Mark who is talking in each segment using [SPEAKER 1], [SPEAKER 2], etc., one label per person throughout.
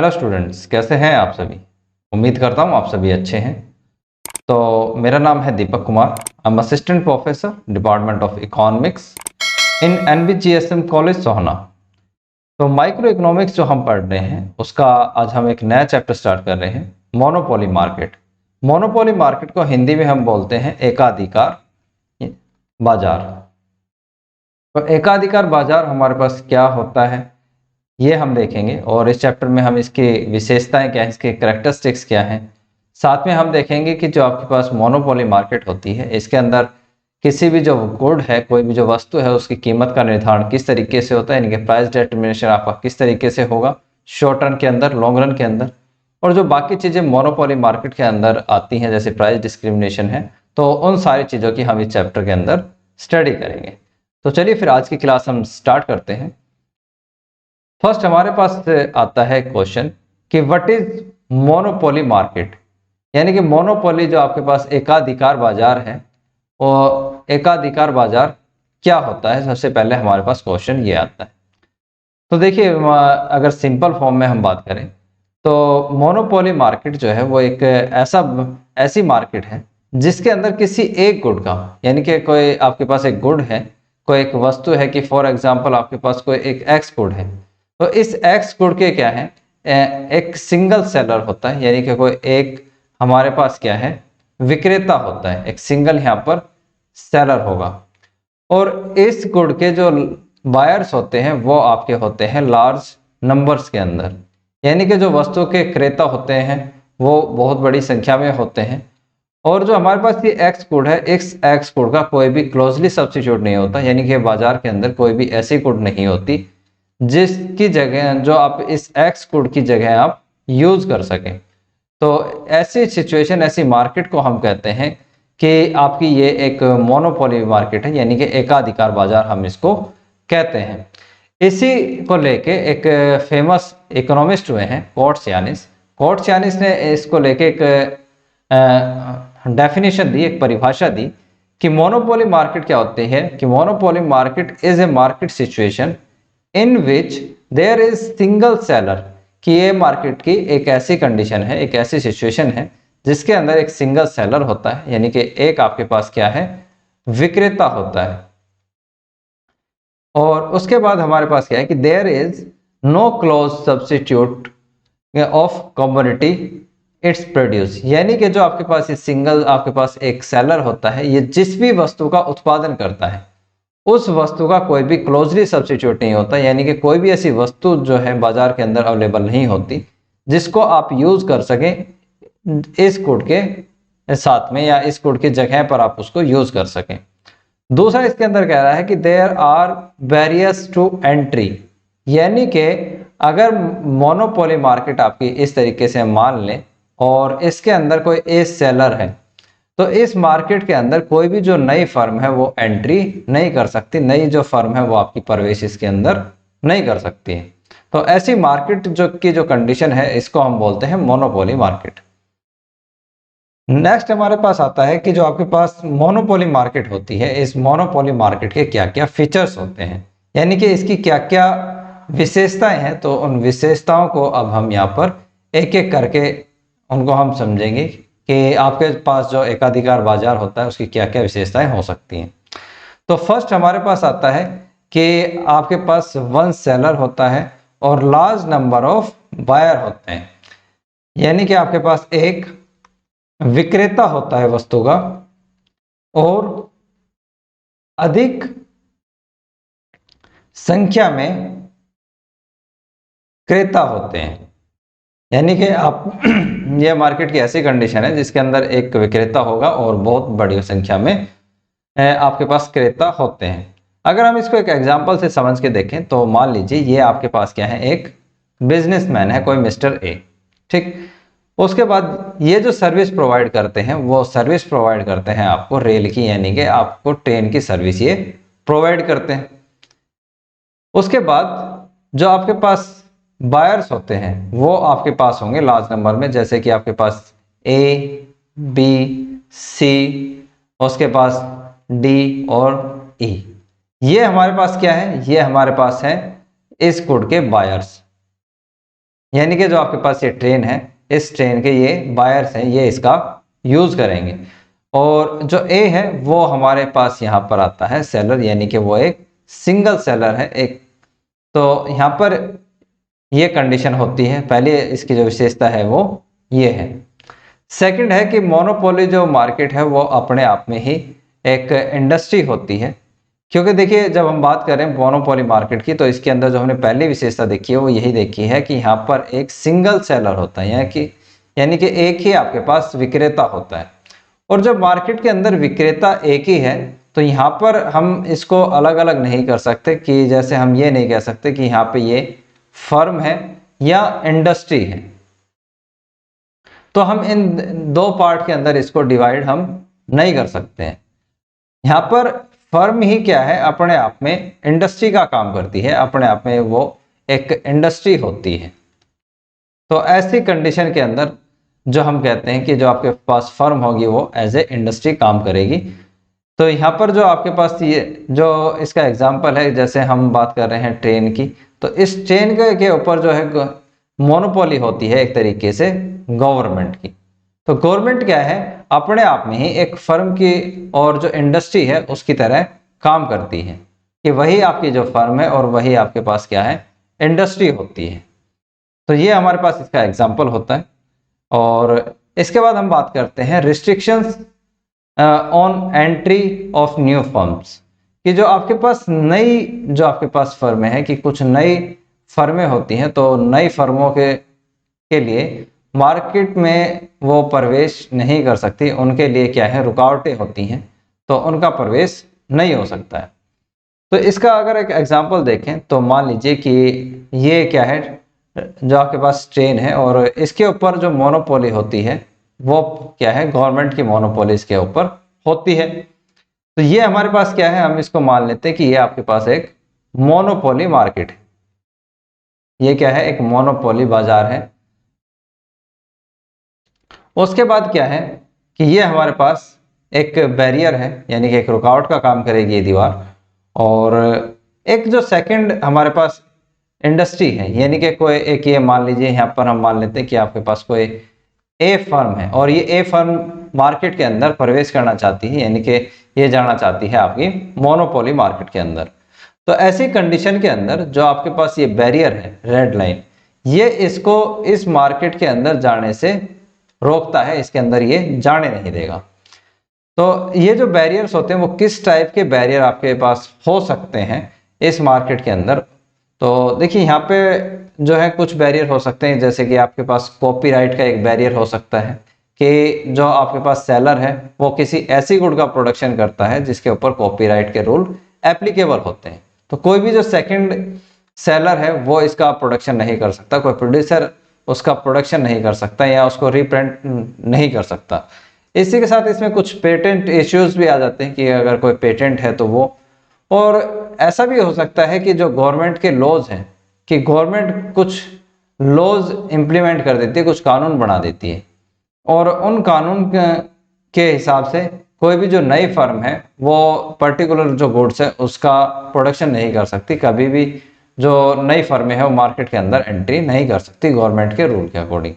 [SPEAKER 1] Hello students, कैसे हैं आप सभी। उम्मीद करता हूं आप सभी अच्छे हैं। तो मेरा नाम है Deepak Kumar. I am assistant professor department of economics in NBGSM college Sohna. तो माइक्रो इकोनॉमिक्स जो हम पढ़ रहे हैं उसका आज हम एक नया चैप्टर स्टार्ट कर रहे हैं, मोनोपोली मार्केट। मोनोपोली मार्केट को हिंदी में हम बोलते हैं एकाधिकार बाजार। तो एकाधिकार बाजार हमारे पास क्या होता है ये हम देखेंगे, और इस चैप्टर में हम इसकी विशेषताएं क्या है, इसके कैरेक्टरिस्टिक्स क्या हैं। साथ में हम देखेंगे कि जो आपके पास मोनोपोली मार्केट होती है इसके अंदर किसी भी जो गुड है, कोई भी जो वस्तु है, उसकी कीमत का निर्धारण किस तरीके से होता है, यानी कि प्राइस डिटर्मिनेशन आपका किस तरीके से होगा, शॉर्ट रन के अंदर, लॉन्ग रन के अंदर। और जो बाकी चीज़ें मोनोपोली मार्केट के अंदर आती हैं जैसे प्राइस डिस्क्रिमिनेशन है, तो उन सारी चीज़ों की हम इस चैप्टर के अंदर स्टडी करेंगे। तो चलिए फिर आज की क्लास हम स्टार्ट करते हैं। फर्स्ट हमारे पास आता है क्वेश्चन कि व्हाट इज मोनोपोली मार्केट, यानी कि मोनोपोली जो आपके पास एकाधिकार बाजार है, और एकाधिकार बाजार क्या होता है। सबसे पहले हमारे पास क्वेश्चन ये आता है। तो देखिए, अगर सिंपल फॉर्म में हम बात करें तो मोनोपोली मार्केट जो है वो एक ऐसी मार्केट है जिसके अंदर किसी एक गुड का, यानी कि कोई आपके पास एक गुड है, कोई एक वस्तु है कि फॉर एग्जांपल आपके पास कोई एक एक्स गुड है। तो इस एक्स गुड के क्या है, एक सिंगल सेलर होता है, यानी कि कोई एक हमारे पास क्या है, विक्रेता होता है, एक सिंगल यहाँ पर सेलर होगा। और इस गुड के जो बायर्स होते हैं वो आपके होते हैं लार्ज नंबर्स के अंदर, यानी कि जो वस्तु के क्रेता होते हैं वो बहुत बड़ी संख्या में होते हैं। और जो हमारे पास ये एक्स गुड है, इस एक्स गुड का कोई भी क्लोजली सब्स्टिट्यूट नहीं होता, यानी कि बाजार के अंदर कोई भी ऐसी गुड नहीं होती जिसकी जगह जो आप इस एक्स गुड की जगह आप यूज कर सकें। तो ऐसी सिचुएशन, ऐसी मार्केट को हम कहते हैं कि आपकी ये एक मोनोपोली मार्केट है, यानी कि एकाधिकार बाजार हम इसको कहते हैं। इसी को लेके एक फेमस इकोनॉमिस्ट हुए हैं कोर्ट्सियानिस। कोर्ट्सियानिस ने इसको लेके एक डेफिनेशन दी, एक परिभाषा दी कि मोनोपोली मार्केट क्या होती है, कि monopoly market is a market situation in which there is single seller, कि ये मार्केट की एक ऐसी कंडीशन है, एक ऐसी सिचुएशन है जिसके अंदर एक सिंगल सेलर होता है, यानी कि एक आपके पास क्या है, विक्रेता होता है। और उसके बाद हमारे पास क्या है कि there is no close substitute of commodity its produce, यानी कि जो आपके पास ये सिंगल आपके पास एक सेलर होता है, ये जिस भी वस्तु का उत्पादन करता है उस वस्तु का कोई भी क्लोजली सब्स्टिट्यूट नहीं होता, यानी कि कोई भी ऐसी वस्तु जो है बाजार के अंदर अवेलेबल नहीं होती जिसको आप यूज कर सकें इस गुड के साथ में, या इस गुड की जगह पर आप उसको यूज कर सकें। दूसरा इसके अंदर कह रहा है कि there are barriers to entry, यानी कि अगर मोनोपोली मार्केट आपकी इस तरीके से मान लें और इसके अंदर कोई एक सेलर है, तो इस मार्केट के अंदर कोई भी जो नई फर्म है वो एंट्री नहीं कर सकती, नई जो फर्म है वो आपकी प्रवेश इसके अंदर नहीं कर सकती है। तो ऐसी मार्केट जो कंडीशन है इसको हम बोलते हैं मोनोपोली मार्केट। नेक्स्ट हमारे पास आता है कि जो आपके पास मोनोपोली मार्केट होती है, इस मोनोपोली मार्केट के क्या क्या फीचर्स होते हैं, यानी कि इसकी क्या क्या विशेषताएं हैं। तो उन विशेषताओं को अब हम यहाँ पर एक एक करके उनको हम समझेंगे कि आपके पास जो एकाधिकार बाजार होता है उसकी क्या क्या विशेषताएं हो सकती हैं। तो फर्स्ट हमारे पास आता है कि आपके पास वन सेलर होता है और लार्ज नंबर ऑफ बायर होते हैं, यानी कि आपके पास एक विक्रेता होता है वस्तु का और अधिक संख्या में क्रेता होते हैं, यानी कि आप यह मार्केट की ऐसी कंडीशन है जिसके अंदर एक विक्रेता होगा और बहुत बड़ी संख्या में आपके पास क्रेता होते हैं। अगर हम इसको एक एग्जांपल से समझ के देखें तो मान लीजिए ये आपके पास क्या है, एक बिजनेसमैन है, कोई मिस्टर ए, ठीक। उसके बाद ये जो सर्विस प्रोवाइड करते हैं वो सर्विस प्रोवाइड करते हैं आपको रेल की, यानी कि आपको ट्रेन की सर्विस ये प्रोवाइड करते हैं। उसके बाद जो आपके पास बायर्स होते हैं वो आपके पास होंगे लार्ज नंबर में, जैसे कि आपके पास ए, बी, सी, उसके पास डी और ई। ये हमारे पास क्या है, ये हमारे पास है इस गुड के बायर्स। यानी कि जो आपके पास ये ट्रेन है, इस ट्रेन के ये बायर्स हैं, ये इसका यूज करेंगे। और जो ए है वो हमारे पास यहाँ पर आता है सेलर, यानी कि वो एक सिंगल सेलर है एक। तो यहाँ पर ये कंडीशन होती है, पहले इसकी जो विशेषता है वो ये है। सेकंड है कि मोनोपोली जो मार्केट है वो अपने आप में ही एक इंडस्ट्री होती है। क्योंकि देखिए जब हम बात करें मोनोपोली मार्केट की, तो इसके अंदर जो हमने पहली विशेषता देखी है वो यही देखी है कि यहाँ पर एक सिंगल सेलर होता है, यानी कि एक ही आपके पास विक्रेता होता है। और जब मार्केट के अंदर विक्रेता एक ही है तो यहाँ पर हम इसको अलग अलग नहीं कर सकते, कि जैसे हम ये नहीं कह सकते कि यहाँ पे ये फर्म है या इंडस्ट्री है। तो हम इन दो पार्ट के अंदर इसको डिवाइड हम नहीं कर सकते हैं। यहाँ पर फर्म ही क्या है, अपने आप में इंडस्ट्री का काम करती है, अपने आप में वो एक इंडस्ट्री होती है। तो ऐसी कंडीशन के अंदर जो हम कहते हैं कि जो आपके पास फर्म होगी वो एज ए इंडस्ट्री काम करेगी। तो यहाँ पर जो आपके पास ये जो इसका एग्जांपल है, जैसे हम बात कर रहे हैं ट्रेन की, तो इस ट्रेन के ऊपर जो है मोनोपोली होती है एक तरीके से गवर्नमेंट की। तो गवर्नमेंट क्या है, अपने आप में ही एक फर्म की और जो इंडस्ट्री है उसकी तरह काम करती है, कि वही आपकी जो फर्म है और वही आपके पास क्या है, इंडस्ट्री होती है। तो ये हमारे पास इसका एग्जाम्पल होता है। और इसके बाद हम बात करते हैं restrictions on entry of new firms, कि जो आपके पास नई जो आपके पास फर्में हैं, कि कुछ नई फर्में होती हैं, तो नई फर्मों के लिए मार्केट में वो प्रवेश नहीं कर सकती, उनके लिए क्या है, रुकावटें होती हैं, तो उनका प्रवेश नहीं हो सकता है। तो इसका अगर एक एग्जांपल देखें तो मान लीजिए कि ये क्या है, जो आपके पास ट्रेन है और इसके ऊपर जो मोनोपोली होती है वो क्या है, गवर्नमेंट की मोनोपोली इसके ऊपर होती है। तो ये हमारे पास क्या है, हम इसको मान लेते हैं कि ये आपके पास एक मोनोपोली मार्केट है, ये क्या है, एक मोनोपोली बाजार है। उसके बाद क्या है कि ये हमारे पास एक बैरियर है, यानी कि एक रुकावट का काम करेगी ये दीवार। और एक जो सेकंड हमारे पास इंडस्ट्री है, यानी कि कोई एक, ये मान लीजिए यहाँ पर हम मान लेते हैं कि आपके पास कोई ए फर्म है और ये ए फर्म मार्केट के अंदर प्रवेश करना चाहती है, यानी कि ये जाना चाहती है आपकी मोनोपोली मार्केट के अंदर। तो ऐसी कंडीशन के अंदर जो आपके पास ये बैरियर है, रेड लाइन, ये इसको इस मार्केट के अंदर जाने से रोकता है, इसके अंदर ये जाने नहीं देगा। तो ये जो बैरियर्स होते हैं वो किस टाइप के बैरियर आपके पास हो सकते हैं इस मार्केट के अंदर। तो देखिए यहाँ पे जो है कुछ बैरियर हो सकते हैं, जैसे कि आपके पास कॉपीराइट का एक बैरियर हो सकता है, कि जो आपके पास सेलर है वो किसी ऐसी गुड का प्रोडक्शन करता है जिसके ऊपर कॉपीराइट के रूल एप्लीकेबल होते हैं। तो कोई भी जो सेकंड सेलर है वो इसका प्रोडक्शन नहीं कर सकता, कोई प्रोड्यूसर उसका प्रोडक्शन नहीं कर सकता या उसको रिप्रिंट नहीं कर सकता। इसी के साथ इसमें कुछ पेटेंट इश्यूज भी आ जाते हैं, कि अगर कोई पेटेंट है तो वो, और ऐसा भी हो सकता है कि जो गवर्नमेंट के लॉज हैं, कि गवर्नमेंट कुछ लॉज इंप्लीमेंट कर देती है, कुछ कानून बना देती है, और उन कानून के हिसाब से कोई भी जो नई फर्म है वो पर्टिकुलर जो गुड्स है उसका प्रोडक्शन नहीं कर सकती, कभी भी जो नई फर्में है वो मार्केट के अंदर एंट्री नहीं कर सकती गवर्नमेंट के रूल के अकॉर्डिंग।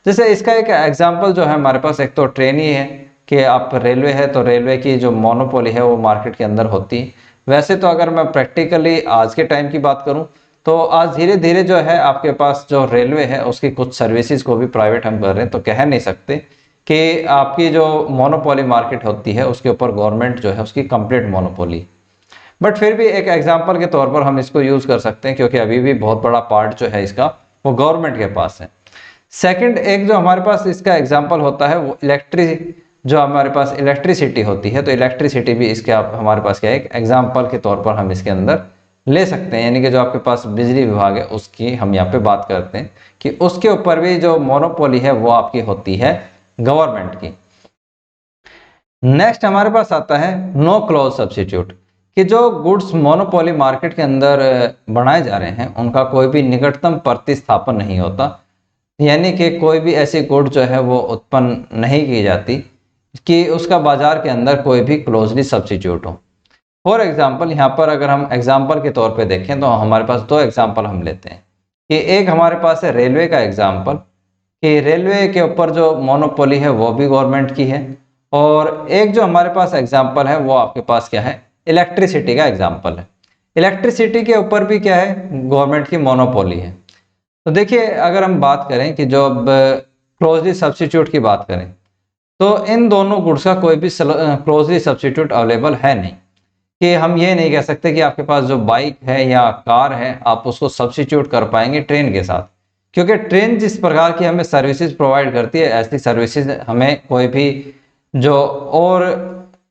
[SPEAKER 1] जैसे इसका एक एग्जांपल जो है हमारे पास, एक तो ट्रेन ही है, कि आप रेलवे है तो रेलवे की जो मोनोपोली है वो मार्केट के अंदर होती है। वैसे तो अगर मैं प्रैक्टिकली आज के टाइम की बात करूं तो आज धीरे धीरे जो है आपके पास जो रेलवे है उसकी कुछ सर्विसेज को भी प्राइवेट हम कर रहे हैं, तो कह नहीं सकते कि आपकी जो मोनोपोली मार्केट होती है उसके ऊपर गवर्नमेंट जो है उसकी कंप्लीट मोनोपोली। बट फिर भी एक एग्जाम्पल के तौर पर हम इसको यूज कर सकते हैं, क्योंकि अभी भी बहुत बड़ा पार्ट जो है इसका वो गवर्नमेंट के पास है। सेकंड, एक जो हमारे पास इसका एग्जांपल होता है वो जो हमारे पास इलेक्ट्रिसिटी होती है, तो इलेक्ट्रिसिटी भी इसके हमारे पास क्या है, एक एग्जांपल के तौर पर हम इसके अंदर ले सकते हैं। यानी कि जो आपके पास बिजली विभाग है उसकी हम यहाँ पे बात करते हैं कि उसके ऊपर भी जो मोनोपोली है वो आपकी होती है गवर्नमेंट की। नेक्स्ट हमारे पास आता है नो क्लोज सब्सिट्यूट, कि जो गुड्स मोनोपोली मार्केट के अंदर बनाए जा रहे हैं उनका कोई भी निकटतम प्रतिस्थापन नहीं होता, यानी कि कोई भी ऐसी गुड जो है वो उत्पन्न नहीं की जाती कि उसका बाजार के अंदर कोई भी क्लोजली सब्सिट्यूट हो। फॉर एग्जांपल यहाँ पर अगर हम एग्जांपल के तौर पे देखें तो हमारे पास दो एग्जांपल हम लेते हैं, कि एक हमारे पास है रेलवे का एग्जाम्पल, कि रेलवे के ऊपर जो मोनोपोली है वो भी गवर्नमेंट की है, और एक जो हमारे पास एग्जाम्पल है वो आपके पास क्या है, इलेक्ट्रिसिटी का एग्जाम्पल है। इलेक्ट्रिसिटी के ऊपर भी क्या है, गवर्नमेंट की मोनोपोली है। तो देखिए अगर हम बात करें कि जो अब क्लोजली सब्स्टिट्यूट की बात करें, तो इन दोनों गुड्स का कोई भी क्लोजली सब्स्टिट्यूट अवेलेबल है नहीं, कि हम ये नहीं कह सकते कि आपके पास जो बाइक है या कार है आप उसको सब्स्टिट्यूट कर पाएंगे ट्रेन के साथ, क्योंकि ट्रेन जिस प्रकार की हमें सर्विसेज प्रोवाइड करती है ऐसी सर्विसेज हमें कोई भी जो और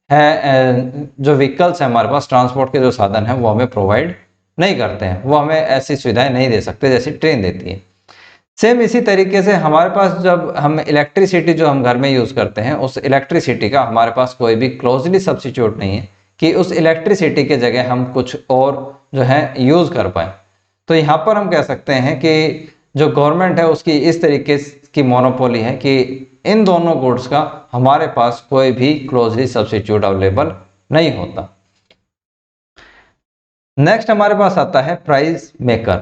[SPEAKER 1] है जो व्हीकल्स है हमारे पास, ट्रांसपोर्ट के जो साधन है वो हमें प्रोवाइड नहीं करते हैं, वो हमें ऐसी सुविधाएं नहीं दे सकते जैसी ट्रेन देती है। सेम इसी तरीके से हमारे पास जब हम इलेक्ट्रिसिटी जो हम घर में यूज करते हैं, उस इलेक्ट्रिसिटी का हमारे पास कोई भी क्लोजली सब्स्टिट्यूट नहीं है कि उस इलेक्ट्रिसिटी के जगह हम कुछ और जो है यूज कर पाए। तो यहाँ पर हम कह सकते हैं कि जो गवर्नमेंट है उसकी इस तरीके की मोनोपोली है कि इन दोनों गुड्स का हमारे पास कोई भी क्लोजली सब्स्टिट्यूट अवेलेबल नहीं होता। नेक्स्ट हमारे पास आता है प्राइस मेकर।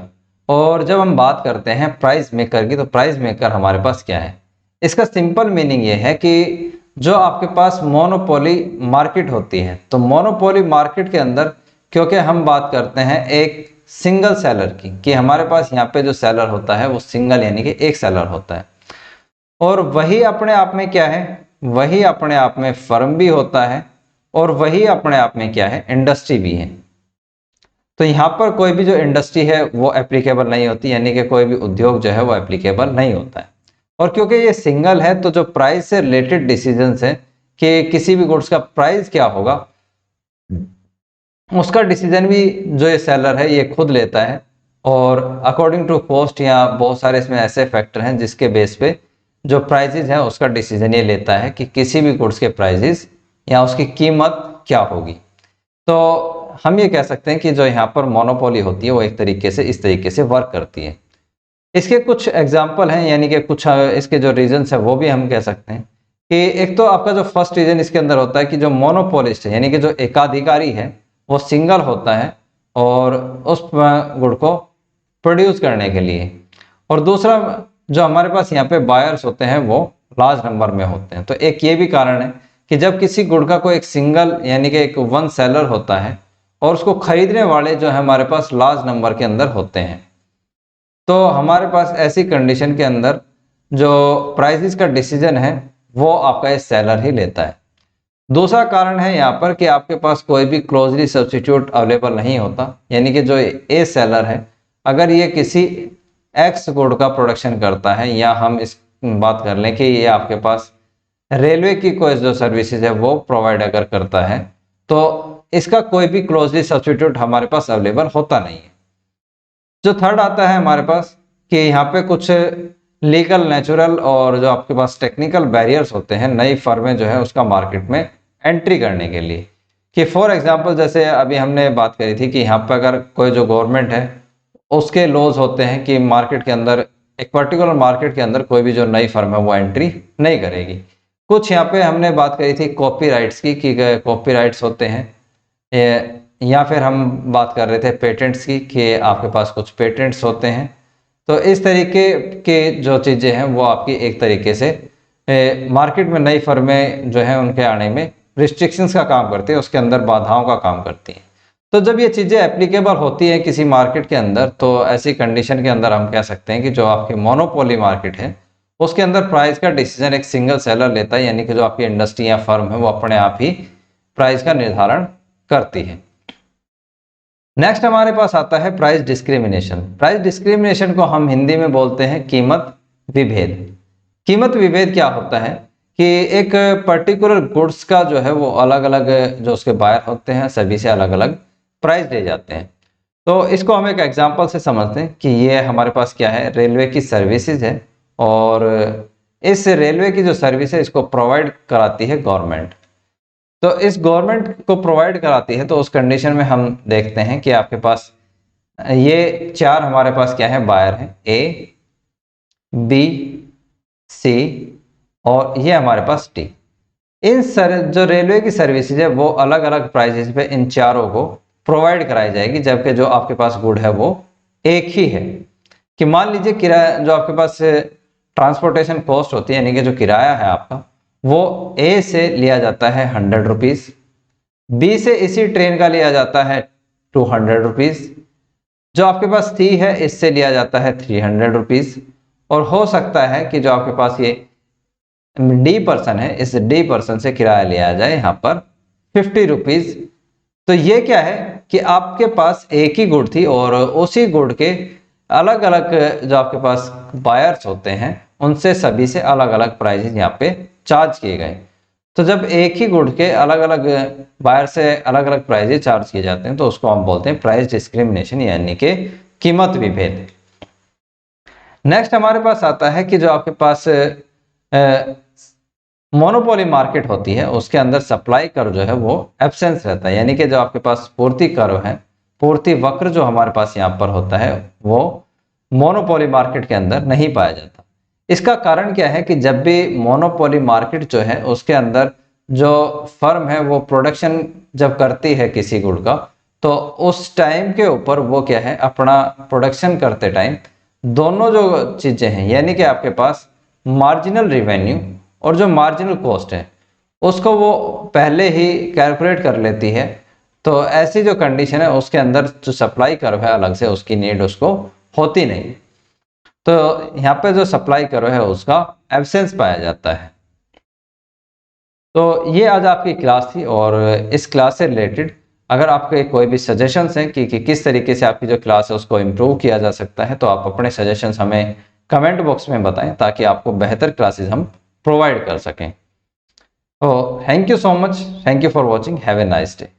[SPEAKER 1] और जब हम बात करते हैं प्राइस मेकर की, तो प्राइस मेकर हमारे पास क्या है, इसका सिंपल मीनिंग ये है कि जो आपके पास मोनोपोली मार्केट होती है, तो मोनोपोली मार्केट के अंदर क्योंकि हम बात करते हैं एक सिंगल सेलर की, कि हमारे पास यहाँ पे जो सेलर होता है वो सिंगल यानी कि एक सेलर होता है, और वही अपने आप में क्या है, वही अपने आप में फर्म भी होता है, और वही अपने आप में क्या है, इंडस्ट्री भी है। तो यहाँ पर कोई भी जो इंडस्ट्री है वो एप्लीकेबल नहीं होती, यानी कि कोई भी उद्योग जो है वो एप्लीकेबल नहीं होता है। और क्योंकि ये सिंगल है तो जो प्राइस से रिलेटेड डिसीजंस है कि किसी भी गुड्स का प्राइस क्या होगा, उसका डिसीजन भी जो ये सेलर है ये खुद लेता है, और अकॉर्डिंग टू कॉस्ट या बहुत सारे इसमें ऐसे फैक्टर हैं जिसके बेस पे जो प्राइजेज है उसका डिसीजन ये लेता है कि किसी भी गुड्स के प्राइजेस या उसकी कीमत क्या होगी। तो हम ये कह सकते हैं कि जो यहाँ पर मोनोपोली होती है वो एक तरीके से इस तरीके से वर्क करती है। इसके कुछ एग्जाम्पल हैं, यानी कि कुछ इसके जो रीजंस है वो भी हम कह सकते हैं कि एक तो आपका जो फर्स्ट रीजन इसके अंदर होता है कि जो मोनोपोलिस्ट है यानी कि जो एकाधिकारी है वो सिंगल होता है और उस गुड को प्रोड्यूस करने के लिए, और दूसरा जो हमारे पास यहाँ पे बायर्स होते हैं वो लार्ज नंबर में होते हैं। तो एक ये भी कारण है कि जब किसी गुड का कोई एक सिंगल यानी कि एक वन सेलर होता है और उसको खरीदने वाले जो है हमारे पास लार्ज नंबर के अंदर होते हैं, तो हमारे पास ऐसी कंडीशन के अंदर जो प्राइसेस का डिसीजन है वो आपका ये सेलर ही लेता है। दूसरा कारण है यहाँ पर कि आपके पास कोई भी क्लोजली सब्स्टिट्यूट अवेलेबल नहीं होता, यानी कि जो ए सेलर है अगर ये किसी एक्स गुड का प्रोडक्शन करता है, या हम इस बात कर लें कि ये आपके पास रेलवे की कोई जो सर्विसेज है वो प्रोवाइड अगर करता है, तो इसका कोई भी क्लोजली सब्स्टिट्यूट हमारे पास अवेलेबल होता नहीं है। जो थर्ड आता है हमारे पास कि यहाँ पे कुछ लीगल, नेचुरल और जो आपके पास टेक्निकल बैरियर्स होते हैं नई फर्में जो है उसका मार्केट में एंट्री करने के लिए, कि फॉर एग्जांपल जैसे अभी हमने बात करी थी कि यहाँ पे अगर कोई जो गवर्नमेंट है उसके लॉज होते हैं कि मार्केट के अंदर, एक पर्टिकुलर मार्केट के अंदर कोई भी जो नई फर्म है वो एंट्री नहीं करेगी। कुछ यहाँ पे हमने बात करी थी कॉपीराइट्स की, कि कॉपीराइट्स होते हैं, या फिर हम बात कर रहे थे पेटेंट्स की कि आपके पास कुछ पेटेंट्स होते हैं। तो इस तरीके के जो चीज़ें हैं वो आपकी एक तरीके से मार्केट में नई फर्में जो है उनके आने में रिस्ट्रिक्शंस का काम करती है, उसके अंदर बाधाओं का काम करती हैं। तो जब ये चीज़ें एप्लीकेबल होती है किसी मार्केट के अंदर, तो ऐसी कंडीशन के अंदर हम कह सकते हैं कि जो आपकी मोनोपोली मार्केट है उसके अंदर प्राइस का डिसीजन एक सिंगल सेलर लेता है, यानी कि जो आपकी इंडस्ट्री या फर्म है वो अपने आप ही प्राइस का निर्धारण करती है। नेक्स्ट हमारे पास आता है प्राइस डिस्क्रिमिनेशन। प्राइस डिस्क्रिमिनेशन को हम हिंदी में बोलते हैं कीमत विभेद। कीमत विभेद क्या होता है कि एक पर्टिकुलर गुड्स का जो है वो अलग अलग जो उसके बायर होते हैं सभी से अलग अलग प्राइस ले जाते हैं। तो इसको हम एक एग्जांपल से समझते हैं कि ये हमारे पास क्या है, रेलवे की सर्विसेज है, और इस रेलवे की जो सर्विस है इसको प्रोवाइड कराती है गवर्नमेंट। तो इस गवर्नमेंट को प्रोवाइड कराती है, तो उस कंडीशन में हम देखते हैं कि आपके पास ये चार हमारे पास क्या है, बायर हैं, ए, बी, सी और ये हमारे पास टी। इन जो रेलवे की सर्विसेज है वो अलग अलग प्राइसेस पे इन चारों को प्रोवाइड कराई जाएगी, जबकि जो आपके पास गुड है वो एक ही है। कि मान लीजिए किराया जो आपके पास ट्रांसपोर्टेशन कॉस्ट होती है, यानी कि जो किराया है आपका, वो ए से लिया जाता है 100 रुपीज़, बी से इसी ट्रेन का लिया जाता है 200 रुपीज़, जो आपके पास सी है इससे लिया जाता है 300 रुपीज़, और हो सकता है कि जो आपके पास ये डी पर्सन है, इस डी पर्सन से किराया लिया जाए यहाँ पर 50 रुपीज़। तो ये क्या है कि आपके पास एक ही गुड थी और उसी गुड के अलग अलग जो आपके पास बायर्स होते हैं उनसे सभी से अलग अलग प्राइजेस यहाँ पे चार्ज किए गए। तो जब एक ही गुड के अलग अलग बायर से अलग अलग प्राइजेस चार्ज किए जाते हैं तो उसको हम बोलते हैं प्राइस डिस्क्रिमिनेशन, यानी कि कीमत विभेद। नेक्स्ट हमारे पास आता है कि जो आपके पास मोनोपोली मार्केट होती है उसके अंदर सप्लाई कर्व जो है वो एब्सेंस रहता है, यानी कि जो आपके पास पूर्ति कर्व है, पूर्ति वक्र जो हमारे पास यहाँ पर होता है वो मोनोपोली मार्केट के अंदर नहीं पाया जाता। इसका कारण क्या है कि जब भी मोनोपोली मार्केट जो है उसके अंदर जो फर्म है वो प्रोडक्शन जब करती है किसी गुड का, तो उस टाइम के ऊपर वो क्या है अपना प्रोडक्शन करते टाइम दोनों जो चीजें हैं, यानी कि आपके पास मार्जिनल रिवेन्यू और जो मार्जिनल कॉस्ट है उसको वो पहले ही कैलकुलेट कर लेती है। तो ऐसी जो कंडीशन है उसके अंदर जो सप्लाई कर्व है अलग से उसकी नीड उसको होती नहीं, तो यहाँ पे जो सप्लाई कर्व है उसका एब्सेंस पाया जाता है। तो ये आज आपकी क्लास थी, और इस क्लास से रिलेटेड अगर आपके कोई भी सजेशंस हैं कि किस तरीके से आपकी जो क्लास है उसको इम्प्रूव किया जा सकता है, तो आप अपने सजेशंस हमें कमेंट बॉक्स में बताएं ताकि आपको बेहतर क्लासेस हम प्रोवाइड कर सकें। तो thank you so much, thank you for watching, have a nice day.